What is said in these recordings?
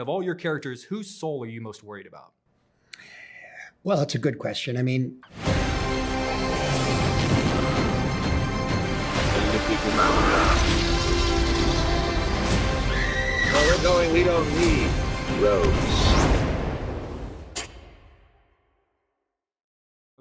Of all your characters, whose soul are you most worried about? Well, that's a good question. I mean, Where we're going, we don't need roads.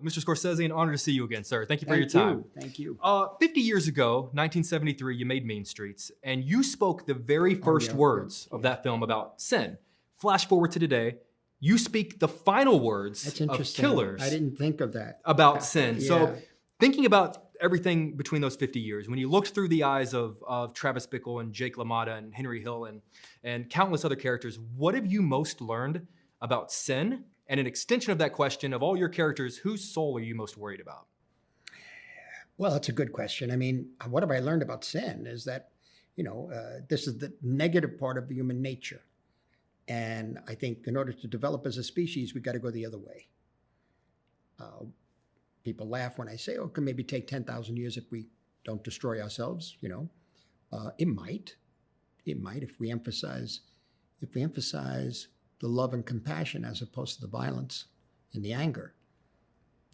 Mr. Scorsese, an honor to see you again, sir. Thank you for your time. Thank you. 50 years ago, 1973, you made Mean Streets, and you spoke the very first words of that film about sin. Flash forward to today, you speak the final words That's of interesting. Killers I didn't think of that. about sin. Yeah. So thinking about everything between those 50 years, when you looked through the eyes of Travis Bickle and Jake LaMotta and Henry Hill and countless other characters, what have you most learned about sin? And an extension of that question, of all your characters, whose soul are you most worried about? Well, that's a good question. I mean, what have I learned about sin is that, this is the negative part of human nature. And I think in order to develop as a species, we got to go the other way. People laugh when I say, it can maybe take 10,000 years if we don't destroy ourselves, It might if we emphasize the love and compassion as opposed to the violence and the anger.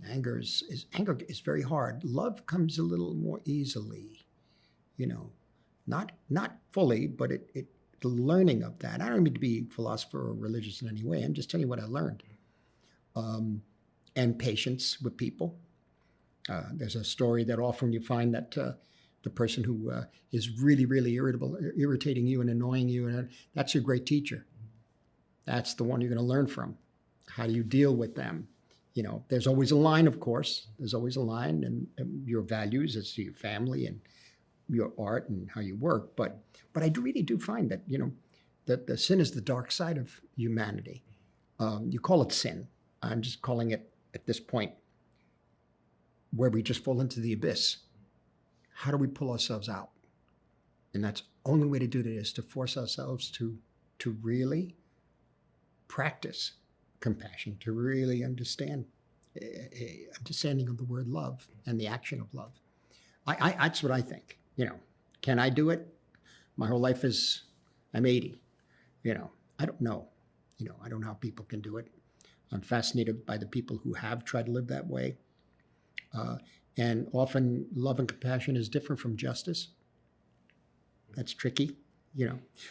Anger is very hard. Love comes a little more easily, not fully, but the learning of that. I don't mean to be philosopher or religious in any way. I'm just telling you what I learned. And patience with people. There's a story that often you find that the person who is really, really irritating you and annoying you, and that's your great teacher. That's the one you're going to learn from. How do you deal with them? There's always a line, of course. There's always a line, and your values as to your family and your art and how you work. But I really do find that, that the sin is the dark side of humanity. You call it sin. I'm just calling it, at this point, where we just fall into the abyss. How do we pull ourselves out? And that's the only way to do that is to force ourselves to really practice compassion, to really understanding of the word love and the action of love. That's what I think. Can I do it? My whole life I'm 80. I don't know. I don't know how people can do it. I'm fascinated by the people who have tried to live that way. And often love and compassion is different from justice. That's tricky.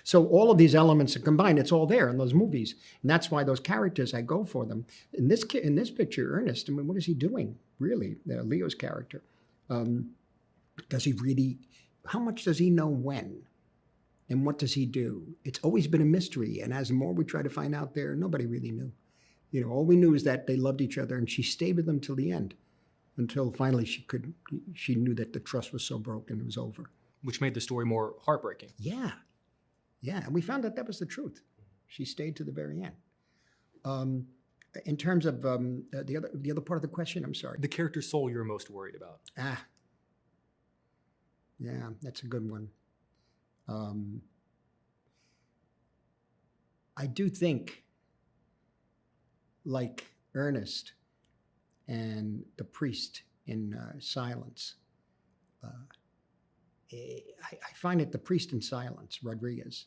So all of these elements are combined. It's all there in those movies, and that's why those characters, I go for them. In this picture, Ernest, I mean, what is he doing? Really, Leo's character, does he really? How much does he know when, and what does he do? It's always been a mystery, and as the more we try to find out there, nobody really knew. All we knew is that they loved each other, and she stayed with them till the end, until finally she knew that the trust was so broken it was over, Which made the story more heartbreaking. Yeah, and we found that was the truth. She stayed to the very end. In terms of the other part of the question, I'm sorry. The character's soul you're most worried about. Yeah, that's a good one. I do think, like Ernest and the priest in Silence, I find it the priest in Silence, Rodriguez,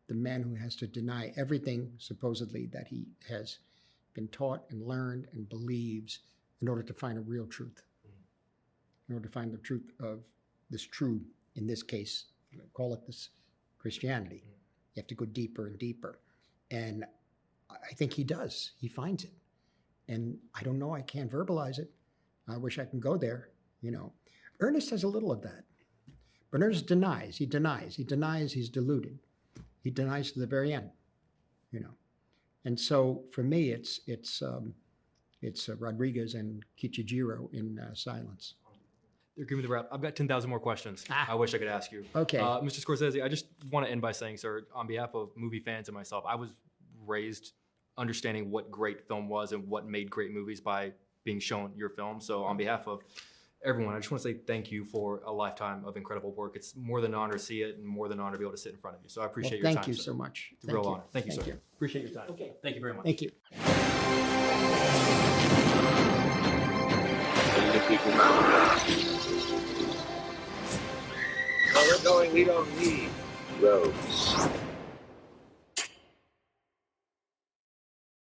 the man who has to deny everything supposedly that he has been taught and learned and believes in order to find a real truth, in order to find the truth of this true, in this case, call it this Christianity. You have to go deeper and deeper. And I think he does. He finds it. And I don't know, I can't verbalize it. I wish I can go there, Ernest has a little of that. But Ernest denies. He denies he's deluded. He denies to the very end, And so for me, it's Rodriguez and Kichijiro in Silence. You're giving me the wrap. I've got 10,000 more questions I wish I could ask you. Okay. Mr. Scorsese, I just want to end by saying, sir, on behalf of movie fans and myself, I was raised understanding what great film was and what made great movies by being shown your film. So on behalf of everyone, I just want to say thank you for a lifetime of incredible work. It's more than an honor to see it and more than an honor to be able to sit in front of you. So I appreciate your time. Thank you sir. so much. It's a real honor. Thank you, sir. Appreciate your time. Okay. Thank you very much. Thank you. Where we're going, we don't need roads.